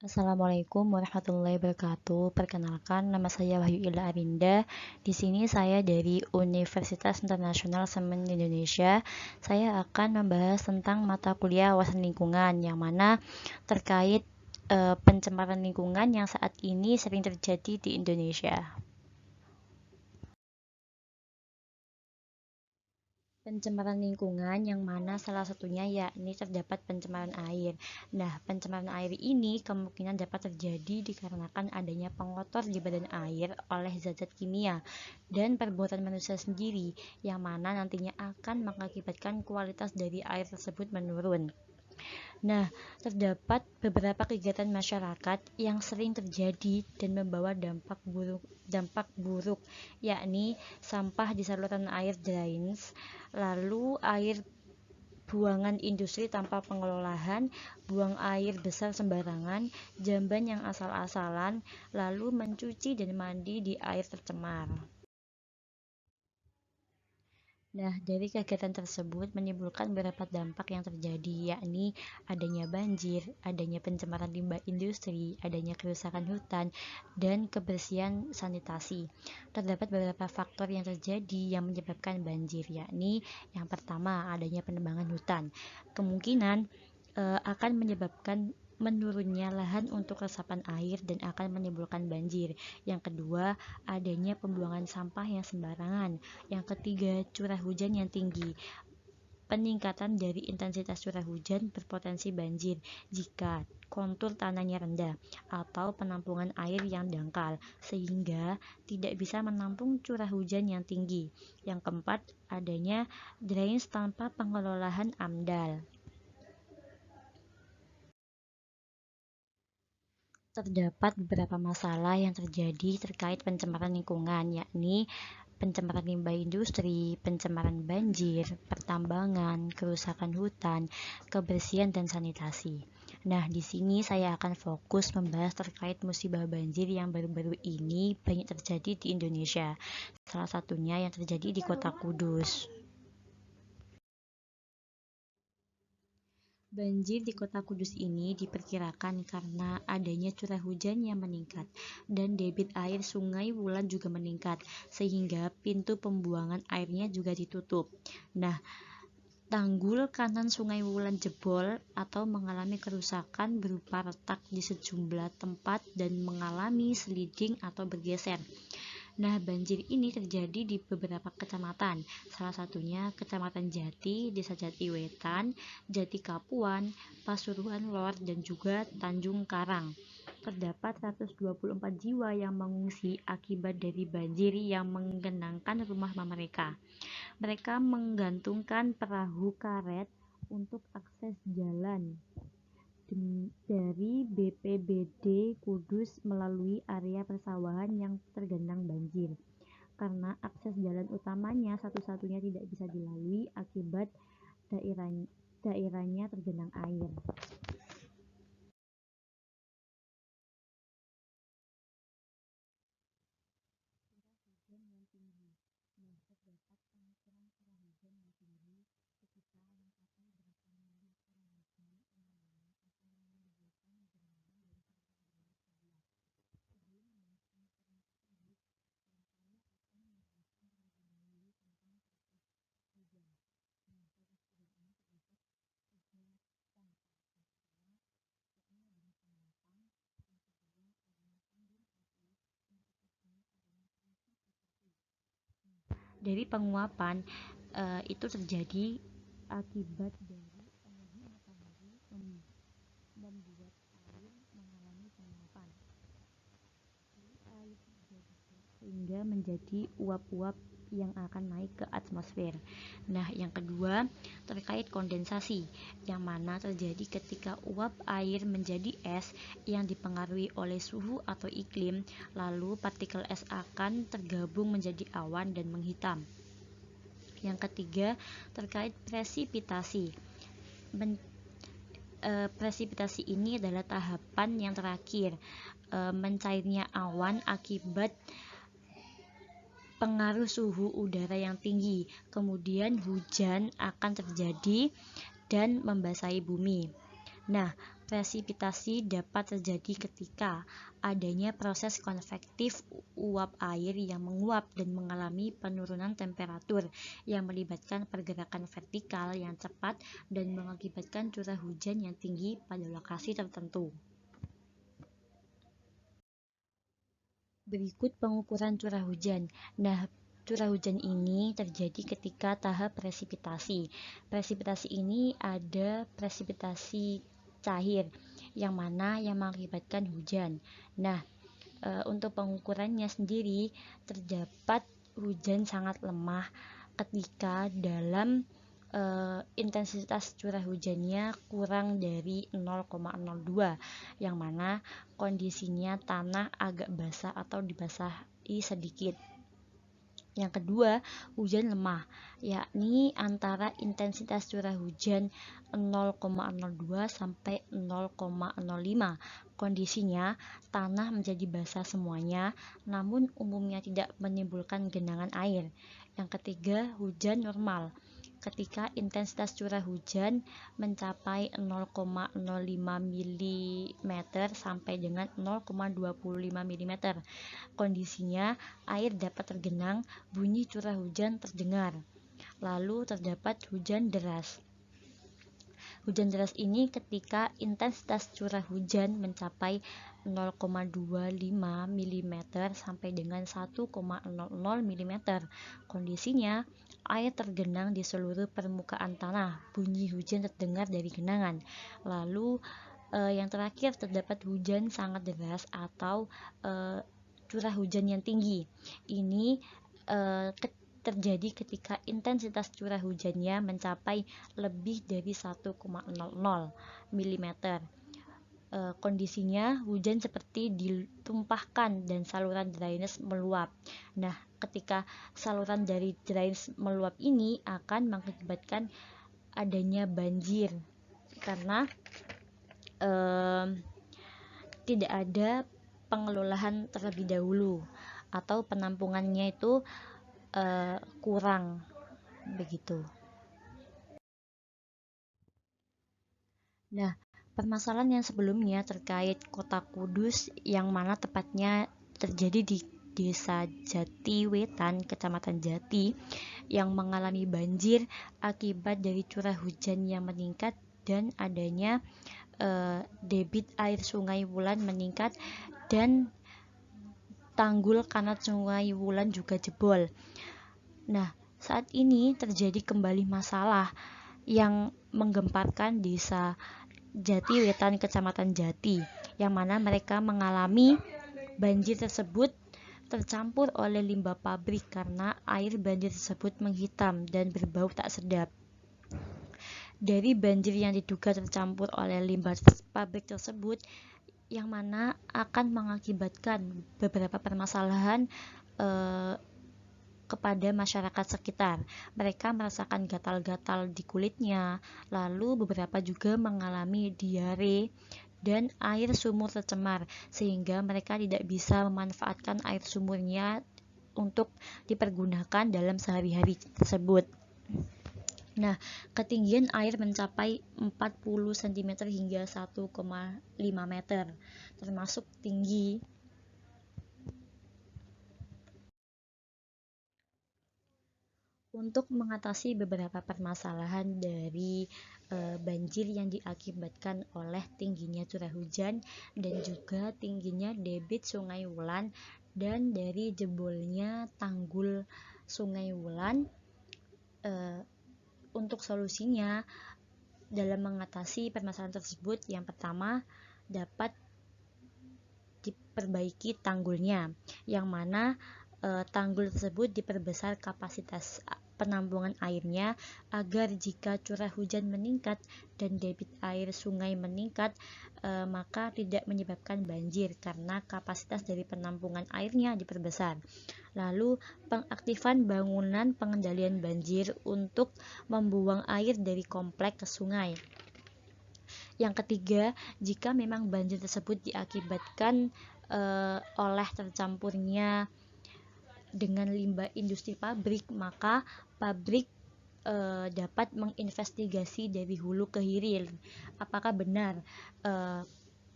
Assalamualaikum warahmatullahi wabarakatuh. Perkenalkan, nama saya Wahyu Ila Arinda. Di sini saya dari Universitas Internasional Semen Indonesia. Saya akan membahas tentang mata kuliah wawasan lingkungan, yang mana terkait pencemaran lingkungan yang saat ini sering terjadi di Indonesia. Pencemaran lingkungan yang mana salah satunya yakni terdapat pencemaran air. Nah, pencemaran air ini kemungkinan dapat terjadi dikarenakan adanya pengotor di badan air oleh zat-zat kimia dan perbuatan manusia sendiri, yang mana nantinya akan mengakibatkan kualitas dari air tersebut menurun. Nah, terdapat beberapa kegiatan masyarakat yang sering terjadi dan membawa dampak buruk, yakni sampah di saluran air drains, lalu air buangan industri tanpa pengelolaan, buang air besar sembarangan, jamban yang asal-asalan, lalu mencuci dan mandi di air tercemar. Nah, dari kegiatan tersebut menimbulkan beberapa dampak yang terjadi, yakni adanya banjir, adanya pencemaran limbah industri, adanya kerusakan hutan, dan kebersihan sanitasi. Terdapat beberapa faktor yang terjadi yang menyebabkan banjir, yakni yang pertama adanya penebangan hutan. Kemungkinan akan menyebabkan menurunnya lahan untuk resapan air dan akan menimbulkan banjir. Yang kedua, adanya pembuangan sampah yang sembarangan. Yang ketiga, curah hujan yang tinggi. Peningkatan dari intensitas curah hujan berpotensi banjir jika kontur tanahnya rendah atau penampungan air yang dangkal sehingga tidak bisa menampung curah hujan yang tinggi. Yang keempat, adanya drains tanpa pengelolaan AMDAL. Terdapat beberapa masalah yang terjadi terkait pencemaran lingkungan, yakni pencemaran limbah industri, pencemaran banjir, pertambangan, kerusakan hutan, kebersihan dan sanitasi. Nah, di sini saya akan fokus membahas terkait musibah banjir yang baru-baru ini banyak terjadi di Indonesia. Salah satunya yang terjadi di Kota Kudus. Banjir di Kota Kudus ini diperkirakan karena adanya curah hujan yang meningkat dan debit air Sungai Wulan juga meningkat, sehingga pintu pembuangan airnya juga ditutup. Nah, tanggul kanan Sungai Wulan jebol atau mengalami kerusakan berupa retak di sejumlah tempat dan mengalami sliding atau bergeser. Nah, banjir ini terjadi di beberapa kecamatan, salah satunya Kecamatan Jati, Desa Jatiwetan, Jati Kapuan, Pasuruan Lor, dan juga Tanjung Karang. Terdapat 124 jiwa yang mengungsi akibat dari banjir yang menggenangkan rumah mereka. Mereka menggantungkan perahu karet untuk akses jalan dari BPBD Kudus melalui area persawahan yang tergenang banjir, karena akses jalan utamanya satu-satunya tidak bisa dilalui akibat daerahnya tergenang air. Dari penguapan itu terjadi akibat dari energi matahari membuat air mengalami penguapan, sehingga menjadi uap-uap yang akan naik ke atmosfer. Nah, yang kedua terkait kondensasi, yang mana terjadi ketika uap air menjadi es yang dipengaruhi oleh suhu atau iklim, lalu partikel es akan tergabung menjadi awan dan menghitam. Yang ketiga terkait presipitasi. Presipitasi ini adalah tahapan yang terakhir mencairnya awan akibat pengaruh suhu udara yang tinggi. Kemudian hujan akan terjadi dan membasahi bumi. Nah, Presipitasi dapat terjadi ketika adanya proses konvektif uap air yang menguap dan mengalami penurunan temperatur yang melibatkan pergerakan vertikal yang cepat dan mengakibatkan curah hujan yang tinggi pada lokasi tertentu. Berikut pengukuran curah hujan. Nah, curah hujan ini terjadi ketika tahap presipitasi. Presipitasi ini ada presipitasi cair yang mana yang mengakibatkan hujan. Nah, untuk pengukurannya sendiri terdapat hujan sangat lemah ketika dalam intensitas curah hujannya kurang dari 0,02 yang mana kondisinya tanah agak basah atau dibasahi sedikit. Yang kedua, hujan lemah, yakni antara intensitas curah hujan 0,02 sampai 0,05. Kondisinya, tanah menjadi basah semuanya, namun umumnya tidak menimbulkan genangan air. Yang ketiga, hujan normal, ketika intensitas curah hujan mencapai 0,05 mm sampai dengan 0,25 mm. Kondisinya, air dapat tergenang, bunyi curah hujan terdengar. Lalu terdapat hujan deras. Hujan deras ini ketika intensitas curah hujan mencapai 0,25 mm sampai dengan 1,00 mm. Kondisinya, air tergenang di seluruh permukaan tanah, bunyi hujan terdengar dari genangan. Lalu yang terakhir terdapat hujan sangat deras atau curah hujan yang tinggi. Ini terjadi ketika intensitas curah hujannya mencapai lebih dari 1,00 mm. Kondisinya hujan seperti ditumpahkan dan saluran drainase meluap. Nah, ketika saluran dari drainase meluap ini akan mengakibatkan adanya banjir karena tidak ada pengelolaan terlebih dahulu atau penampungannya itu kurang begitu. Nah, permasalahan yang sebelumnya terkait Kota Kudus yang mana tepatnya terjadi di Desa Jatiwetan, Kecamatan Jati, yang mengalami banjir akibat dari curah hujan yang meningkat dan adanya debit air Sungai Wulan meningkat dan tanggul kanal Sungai Wulan juga jebol. Nah, saat ini terjadi kembali masalah yang menggemparkan Desa Jatiwetan, Kecamatan Jati, yang mana mereka mengalami banjir tersebut tercampur oleh limbah pabrik karena air banjir tersebut menghitam dan berbau tak sedap. Dari banjir yang diduga tercampur oleh limbah pabrik tersebut, yang mana akan mengakibatkan beberapa permasalahan kepada masyarakat sekitar. Mereka merasakan gatal-gatal di kulitnya, lalu beberapa juga mengalami diare dan air sumur tercemar, sehingga mereka tidak bisa memanfaatkan air sumurnya untuk dipergunakan dalam sehari-hari tersebut. Nah, ketinggian air mencapai 40 cm hingga 1,5 meter, termasuk tinggi. Untuk mengatasi beberapa permasalahan dari banjir yang diakibatkan oleh tingginya curah hujan dan juga tingginya debit Sungai Wulan dan dari jebolnya tanggul Sungai Wulan, untuk solusinya dalam mengatasi permasalahan tersebut, yang pertama dapat diperbaiki tanggulnya, yang mana tanggul tersebut diperbesar kapasitas penampungan airnya agar jika curah hujan meningkat dan debit air sungai meningkat, maka tidak menyebabkan banjir karena kapasitas dari penampungan airnya diperbesar. Lalu pengaktifan bangunan pengendalian banjir untuk membuang air dari komplek ke sungai. Yang ketiga, jika memang banjir tersebut diakibatkan oleh tercampurnya dengan limbah industri pabrik, maka pabrik dapat menginvestigasi dari hulu ke hilir apakah benar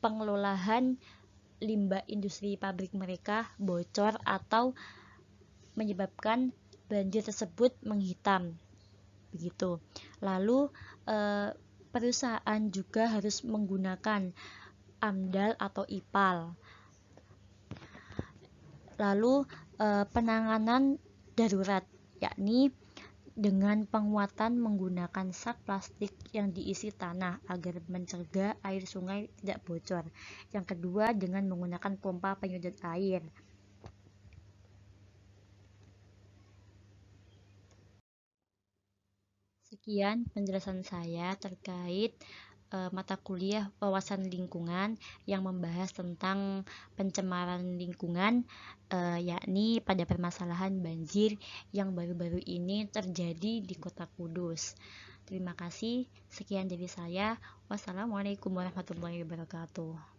pengelolaan limbah industri pabrik mereka bocor atau menyebabkan banjir tersebut menghitam begitu. Lalu perusahaan juga harus menggunakan AMDAL atau IPAL. Lalu penanganan darurat yakni dengan penguatan menggunakan sak plastik yang diisi tanah agar mencegah air sungai tidak bocor. Yang kedua dengan menggunakan pompa penyedot air. Sekian penjelasan saya terkait mata kuliah wawasan lingkungan yang membahas tentang pencemaran lingkungan yakni pada permasalahan banjir yang baru-baru ini terjadi di Kota Kudus. Terima kasih, sekian dari saya. Wassalamualaikum warahmatullahi wabarakatuh.